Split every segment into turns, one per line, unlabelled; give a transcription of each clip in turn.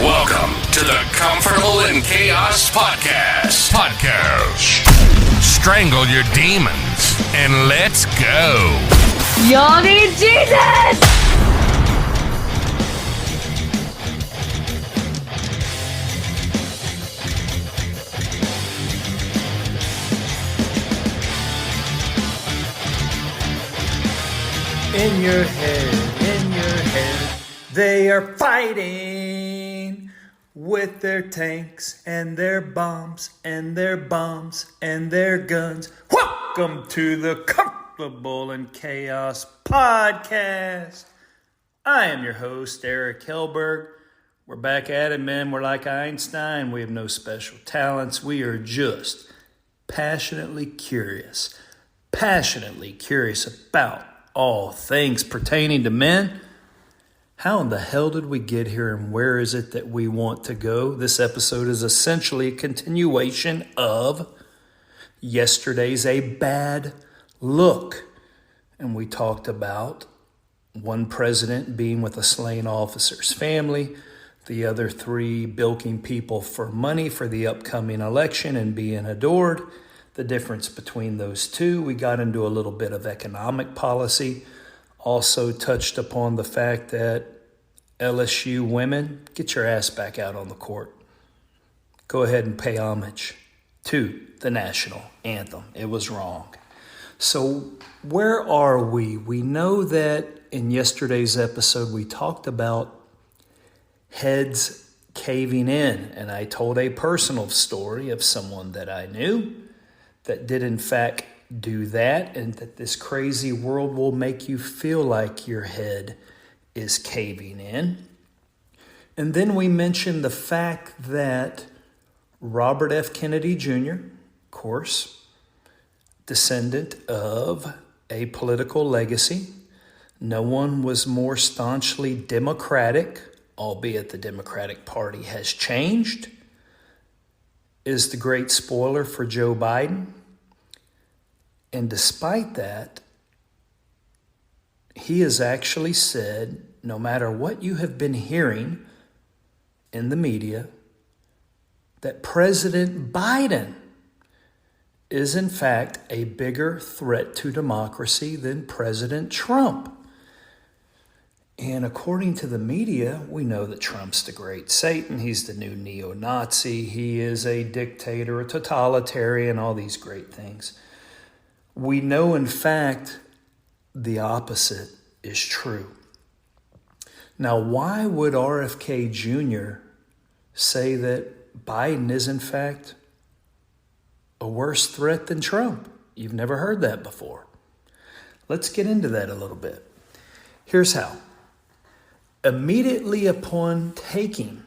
Welcome to the Comfortable in Chaos Podcast. Strangle your demons and let's go.
Y'all need Jesus!
In your head, they are fighting with their tanks and their bombs and their guns. Welcome to the Comfortable in Chaos Podcast. I am your host, Eric Hellberg. We're back at it, man. We're like Einstein. We have no special talents. We are just passionately curious about all things pertaining to men. How in the hell did we get here, and where is it that we want to go? This episode is essentially a continuation of yesterday's A Bad Look. And we talked about one president being with a slain officer's family, the other three bilking people for money for the upcoming election and being adored. The difference between those two. We got into a little bit of economic policy. Also touched upon the fact that LSU women, get your ass back out on the court. Go ahead and pay homage to the national anthem. It was wrong. So where are we? We know that in yesterday's episode we talked about heads caving in. And I told a personal story of someone that I knew that did in fact do that, and that this crazy world will make you feel like your head is caving in. And then we mentioned the fact that Robert F. Kennedy Jr., of course, descendant of a political legacy. No one was more staunchly Democratic, albeit the Democratic Party has changed, is the great spoiler for Joe Biden. And despite that, he has actually said, no matter what you have been hearing in the media, that President Biden is in fact a bigger threat to democracy than President Trump. And according to the media, we know that Trump's the great Satan. He's the new neo-Nazi. He is a dictator, a totalitarian, all these great things. We know, in fact, the opposite is true. Now, why would RFK Jr. say that Biden is, in fact, a worse threat than Trump? You've never heard that before. Let's get into that a little bit. Here's how. Immediately upon taking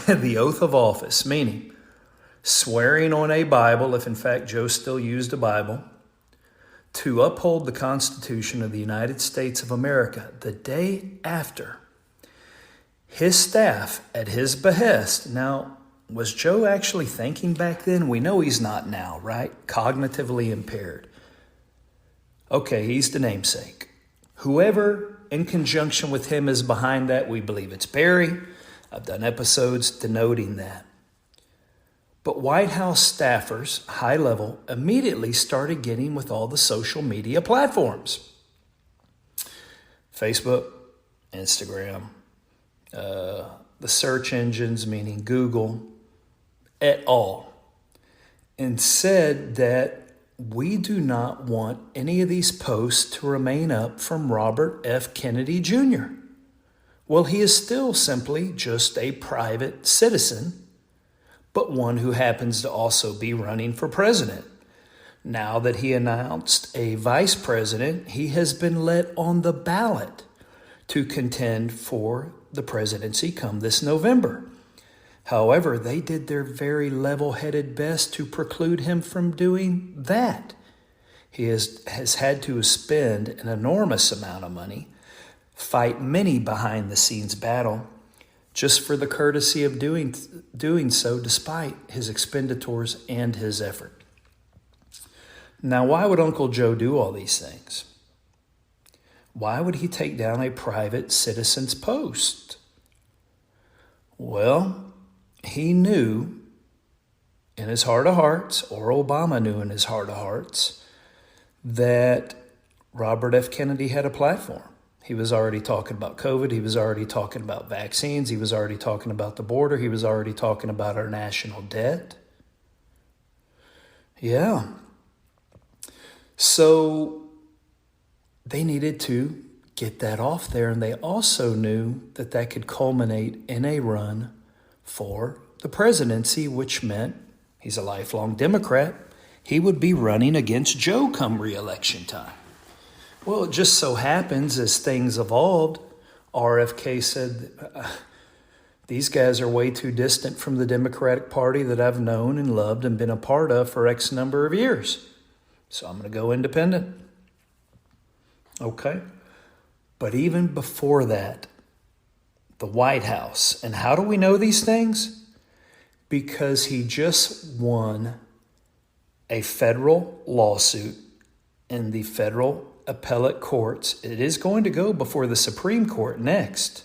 the oath of office, meaning swearing on a Bible, if in fact Joe still used a Bible, to uphold the Constitution of the United States of America, the day after, his staff, at his behest. Now, was Joe actually thinking back then? We know he's not now, right? Cognitively impaired. Okay, he's the namesake. Whoever in conjunction with him is behind that, we believe it's Barry. I've done episodes denoting that. But White House staffers, high level, immediately started getting with all the social media platforms. Facebook, Instagram, the search engines, meaning Google, et al., and said that we do not want any of these posts to remain up from Robert F. Kennedy Jr. Well, he is still simply just a private citizen, but one who happens to also be running for president. Now that he announced a vice president, he has been let on the ballot to contend for the presidency come this November. However, they did their very level-headed best to preclude him from doing that. He has had to spend an enormous amount of money, fight many behind-the-scenes battle, just for the courtesy of doing so despite his expenditures and his effort. Now, why would Uncle Joe do all these things? Why would he take down a private citizen's post? Well, he knew in his heart of hearts, or Obama knew in his heart of hearts, that Robert F. Kennedy had a platform. He was already talking about COVID. He was already talking about vaccines. He was already talking about the border. He was already talking about our national debt. Yeah. So they needed to get that off there, and they also knew that that could culminate in a run for the presidency, which meant he's a lifelong Democrat. He would be running against Joe come re-election time. Well, it just so happens as things evolved, RFK said, these guys are way too distant from the Democratic Party that I've known and loved and been a part of for X number of years. So I'm going to go independent. Okay. But even before that, the White House, and how do we know these things? Because he just won a federal lawsuit in the federal appellate courts. It is going to go before the Supreme Court next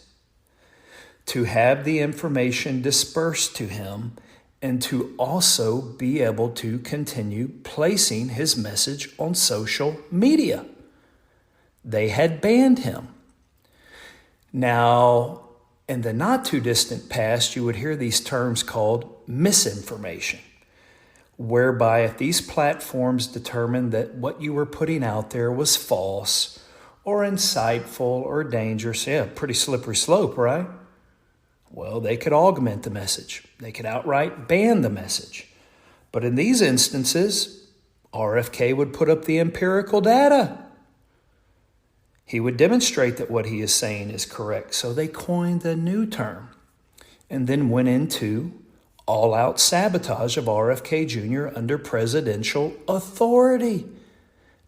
to have the information dispersed to him and to also be able to continue placing his message on social media. They had banned him. Now, in the not too distant past, you would hear these terms called misinformation, whereby if these platforms determined that what you were putting out there was false or insightful or dangerous, yeah, pretty slippery slope, right? Well, they could augment the message. They could outright ban the message. But in these instances, RFK would put up the empirical data. He would demonstrate that what he is saying is correct. So they coined a new term and then went into all-out sabotage of RFK Jr. under presidential authority.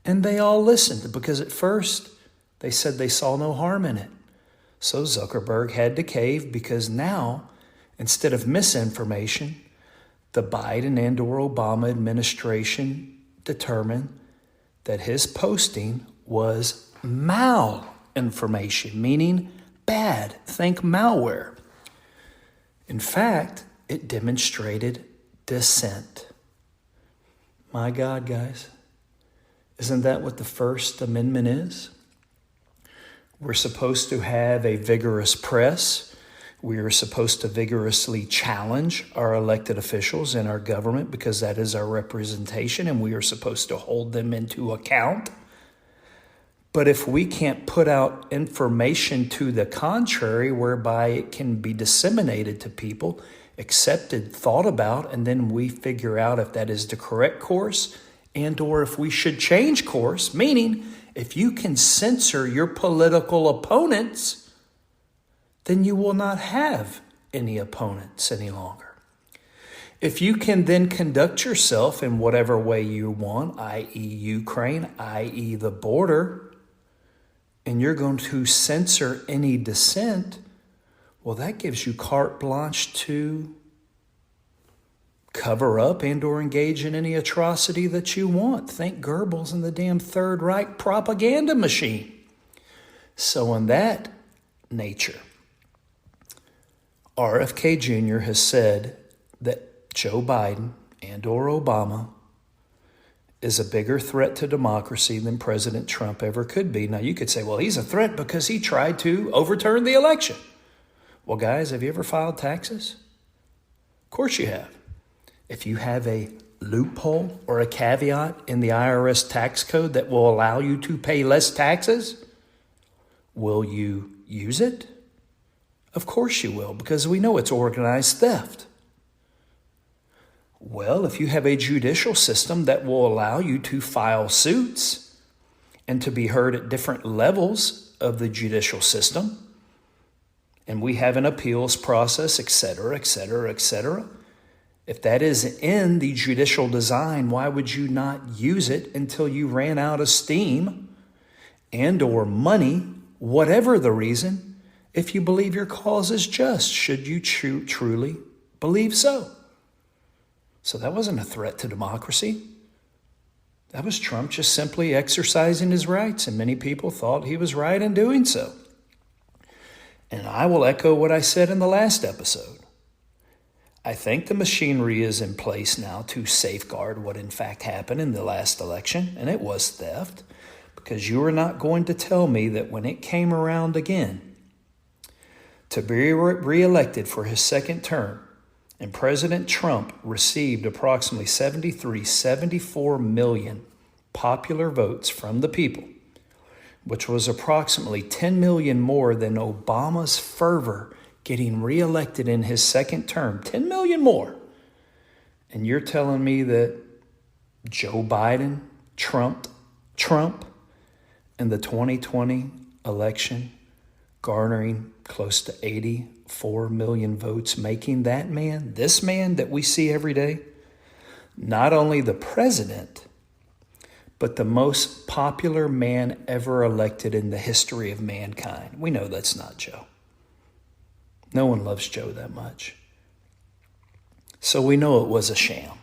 And they all listened because at first they said they saw no harm in it. So Zuckerberg had to cave because now, instead of misinformation, the Biden and or Obama administration determined that his posting was malinformation, meaning bad. Think malware. In fact, it demonstrated dissent. My God, guys, isn't that what the First Amendment is? We're supposed to have a vigorous press. We are supposed to vigorously challenge our elected officials in our government because that is our representation and we are supposed to hold them into account. But if we can't put out information to the contrary, whereby it can be disseminated to people, accepted, thought about, and then we figure out if that is the correct course and or if we should change course, meaning if you can censor your political opponents, then you will not have any opponents any longer. If you can then conduct yourself in whatever way you want, i.e. Ukraine, i.e. the border, and you're going to censor any dissent, well, that gives you carte blanche to cover up and or engage in any atrocity that you want. Think Goebbels and the damn Third Reich propaganda machine. So in that nature, RFK Jr. has said that Joe Biden and or Obama is a bigger threat to democracy than President Trump ever could be. Now, you could say, well, he's a threat because he tried to overturn the election. Well, guys, have you ever filed taxes? Of course you have. If you have a loophole or a caveat in the IRS tax code that will allow you to pay less taxes, will you use it? Of course you will, because we know it's organized theft. Well, if you have a judicial system that will allow you to file suits and to be heard at different levels of the judicial system, and we have an appeals process, et cetera, et cetera, et cetera, if that is in the judicial design, why would you not use it until you ran out of steam and or money, whatever the reason, if you believe your cause is just, should you truly believe so? So that wasn't a threat to democracy. That was Trump just simply exercising his rights, and many people thought he was right in doing so. And I will echo what I said in the last episode. I think the machinery is in place now to safeguard what in fact happened in the last election, and it was theft, because you are not going to tell me that when it came around again to be reelected for his second term, and President Trump received approximately 74 million popular votes from the people, which was approximately 10 million more than Obama's fervor getting reelected in his second term, 10 million more. And you're telling me that Joe Biden trumped Trump in the 2020 election, garnering close to 84 million votes, making that man, this man that we see every day, not only the president, but the most popular man ever elected in the history of mankind. We know that's not Joe. No one loves Joe that much. So we know it was a sham.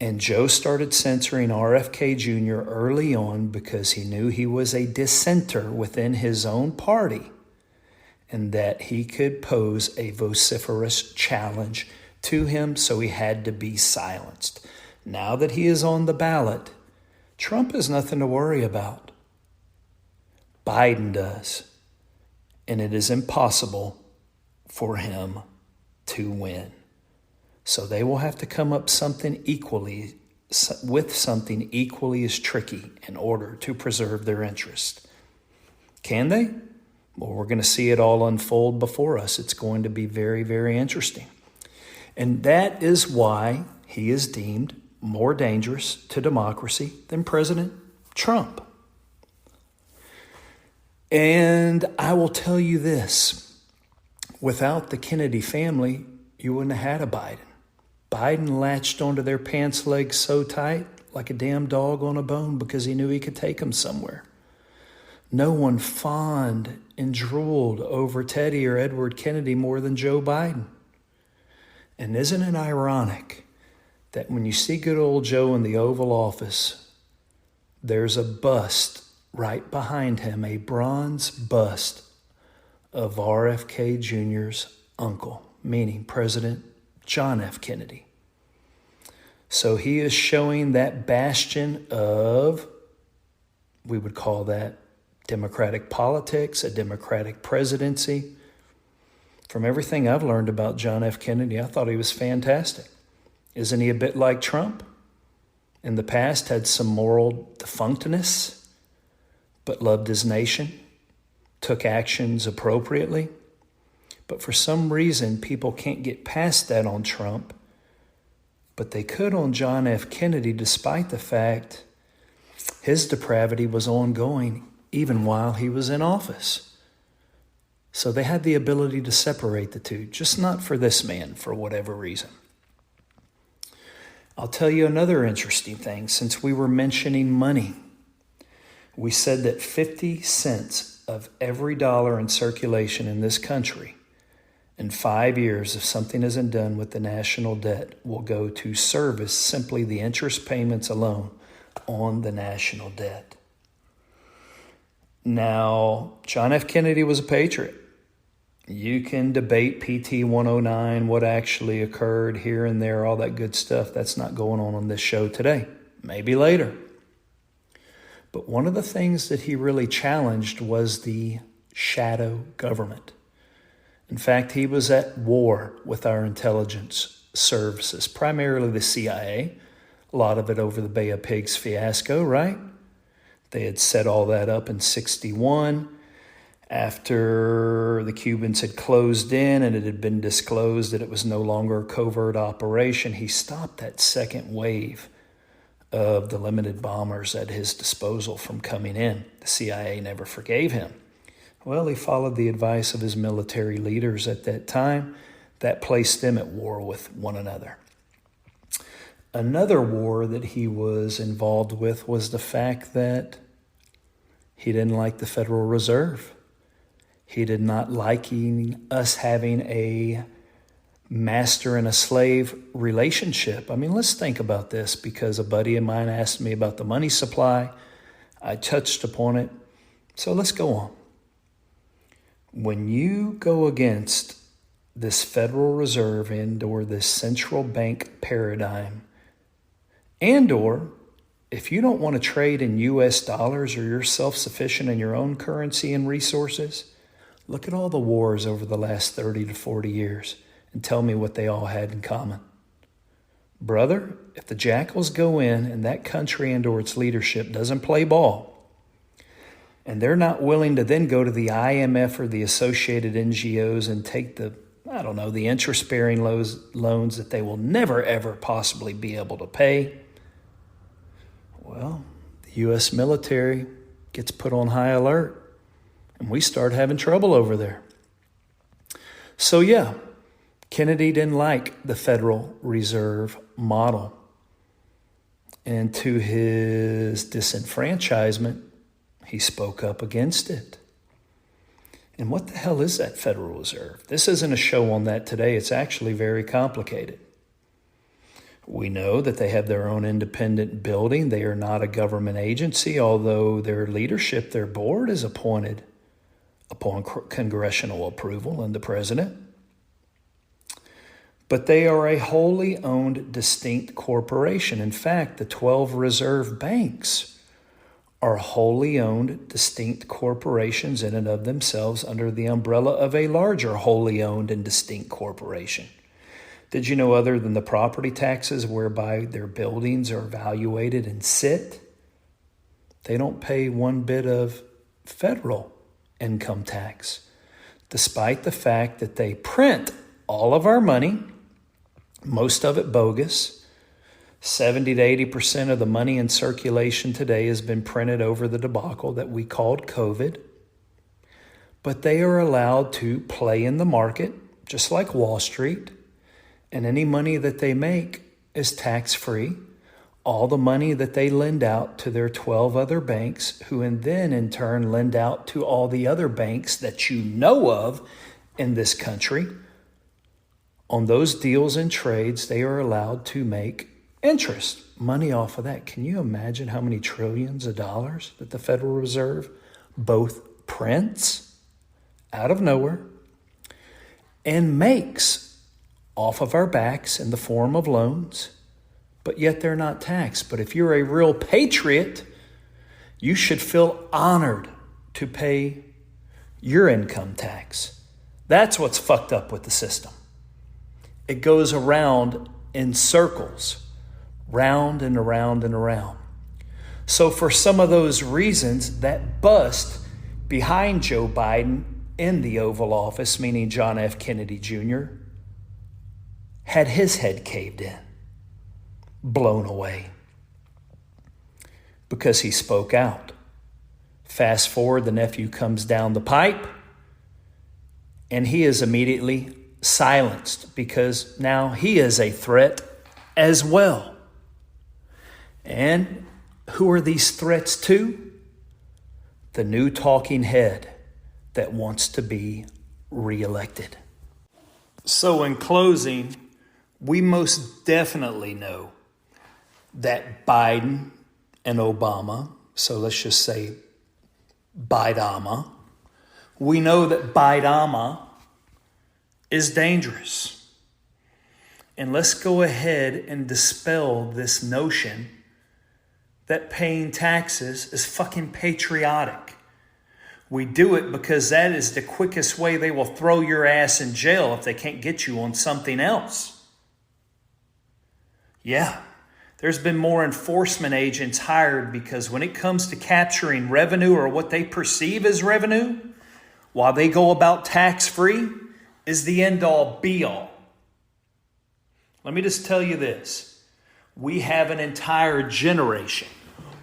And Joe started censoring RFK Jr. early on because he knew he was a dissenter within his own party and that he could pose a vociferous challenge to him, so he had to be silenced. Now that he is on the ballot, Trump has nothing to worry about. Biden does. And it is impossible for him to win. So they will have to come up with something equally as tricky in order to preserve their interest. Can they? Well, we're going to see it all unfold before us. It's going to be very, very interesting. And that is why he is deemed more dangerous to democracy than President Trump. And I will tell you this. Without the Kennedy family, you wouldn't have had a Biden. Biden latched onto their pants legs so tight, like a damn dog on a bone, because he knew he could take them somewhere. No one fawned and drooled over Teddy or Edward Kennedy more than Joe Biden. And isn't it ironic that when you see good old Joe in the Oval Office, there's a bust right behind him, a bronze bust of RFK Jr.'s uncle, meaning President John F. Kennedy. So he is showing that bastion of, we would call that democratic politics, a democratic presidency. From everything I've learned about John F. Kennedy, I thought he was fantastic. Isn't he a bit like Trump? In the past, had some moral defunctness, but loved his nation, took actions appropriately. But for some reason, people can't get past that on Trump, but they could on John F. Kennedy, despite the fact his depravity was ongoing even while he was in office. So they had the ability to separate the two, just not for this man, for whatever reason. I'll tell you another interesting thing. Since we were mentioning money, we said that 50 cents of every dollar in circulation in this country in 5 years, if something isn't done with the national debt, will go to service simply the interest payments alone on the national debt. Now, John F. Kennedy was a patriot. You can debate PT 109, what actually occurred here and there, all that good stuff. That's not going on this show today. Maybe later. But one of the things that he really challenged was the shadow government. In fact, he was at war with our intelligence services, primarily the CIA. A lot of it over the Bay of Pigs fiasco, right? They had set all that up in 1961. After the Cubans had closed in and it had been disclosed that it was no longer a covert operation, he stopped that second wave of the limited bombers at his disposal from coming in. The CIA never forgave him. Well, he followed the advice of his military leaders at that time. That placed them at war with one another. Another war that he was involved with was the fact that he didn't like the Federal Reserve. He did not like us having a master and a slave relationship. I mean, let's think about this, because a buddy of mine asked me about the money supply. I touched upon it. So let's go on. When you go against this Federal Reserve and or this central bank paradigm, and or if you don't want to trade in US dollars or you're self-sufficient in your own currency and resources, look at all the wars over the last 30 to 40 years and tell me what they all had in common. Brother, if the jackals go in and that country and or its leadership doesn't play ball, and they're not willing to then go to the IMF or the associated NGOs and take the interest-bearing loans that they will never, ever possibly be able to pay, well, the U.S. military gets put on high alert, and we start having trouble over there. So yeah, Kennedy didn't like the Federal Reserve model. And to his disenfranchisement, he spoke up against it. And what the hell is that Federal Reserve? This isn't a show on that today. It's actually very complicated. We know that they have their own independent building. They are not a government agency, although their leadership, their board, is appointed upon congressional approval and the president. But they are a wholly owned, distinct corporation. In fact, the 12 reserve banks are wholly owned, distinct corporations in and of themselves under the umbrella of a larger wholly owned and distinct corporation. Did you know, other than the property taxes whereby their buildings are evaluated and sit, they don't pay one bit of federal income tax, despite the fact that they print all of our money, most of it bogus. 70 to 80% of the money in circulation today has been printed over the debacle that we called COVID. But they are allowed to play in the market, just like Wall Street. And any money that they make is tax-free. All the money that they lend out to their 12 other banks, who then in turn lend out to all the other banks that you know of in this country. On those deals and trades, they are allowed to make interest, money off of that. Can you imagine how many trillions of dollars that the Federal Reserve both prints out of nowhere and makes off of our backs in the form of loans, but yet they're not taxed? But if you're a real patriot, you should feel honored to pay your income tax. That's what's fucked up with the system. It goes around in circles, round and around and around. So for some of those reasons, that bust behind Joe Biden in the Oval Office, meaning John F. Kennedy Jr., had his head caved in, blown away, because he spoke out. Fast forward, the nephew comes down the pipe, and he is immediately silenced because now he is a threat as well. And who are these threats to? The new talking head that wants to be reelected. So in closing, we most definitely know that Biden and Obama, so let's just say Bidama, we know that Bidama is dangerous. And let's go ahead and dispel this notion that paying taxes is fucking patriotic. We do it because that is the quickest way they will throw your ass in jail if they can't get you on something else. Yeah, there's been more enforcement agents hired because when it comes to capturing revenue or what they perceive as revenue, while they go about tax-free, is the end-all be-all. Let me just tell you this. We have an entire generation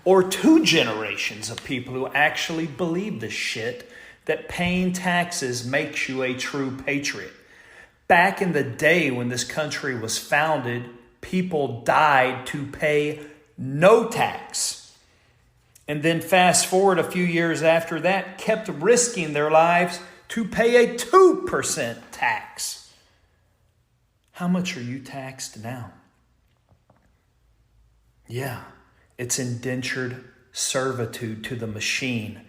or 2 generations of people who actually believe this shit, that paying taxes makes you a true patriot. Back in the day when this country was founded, people died to pay no tax. And then fast forward a few years after that, kept risking their lives to pay a 2% tax. How much are you taxed now? Yeah, it's indentured servitude to the machine,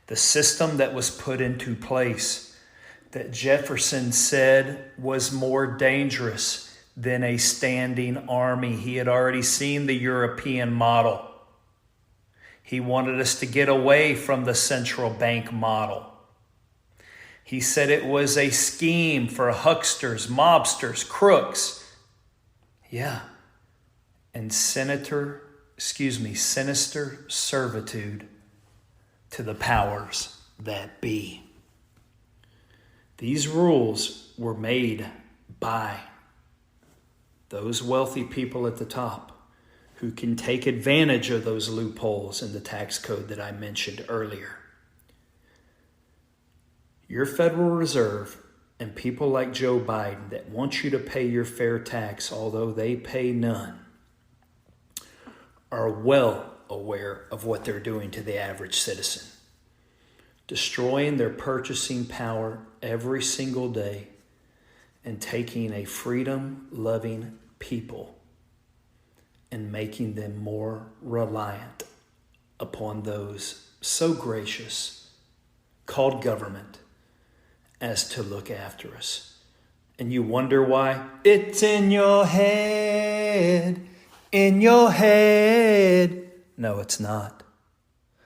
the system that was put into place that Jefferson said was more dangerous than a standing army. He had already seen the European model. He wanted us to get away from the central bank model. He said it was a scheme for hucksters, mobsters, crooks. Yeah. And sinister servitude to the powers that be. These rules were made by those wealthy people at the top who can take advantage of those loopholes in the tax code that I mentioned earlier. Your Federal Reserve and people like Joe Biden that want you to pay your fair tax, although they pay none, are well aware of what they're doing to the average citizen, destroying their purchasing power every single day and taking a freedom-loving people and making them more reliant upon those so gracious called government as to look after us. And you wonder why? It's in your head. In your head. No, it's not.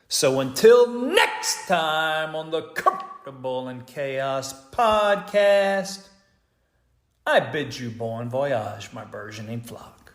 So until next time on the Comfortable in Chaos podcast, I bid you bon voyage, my burgeoning flock.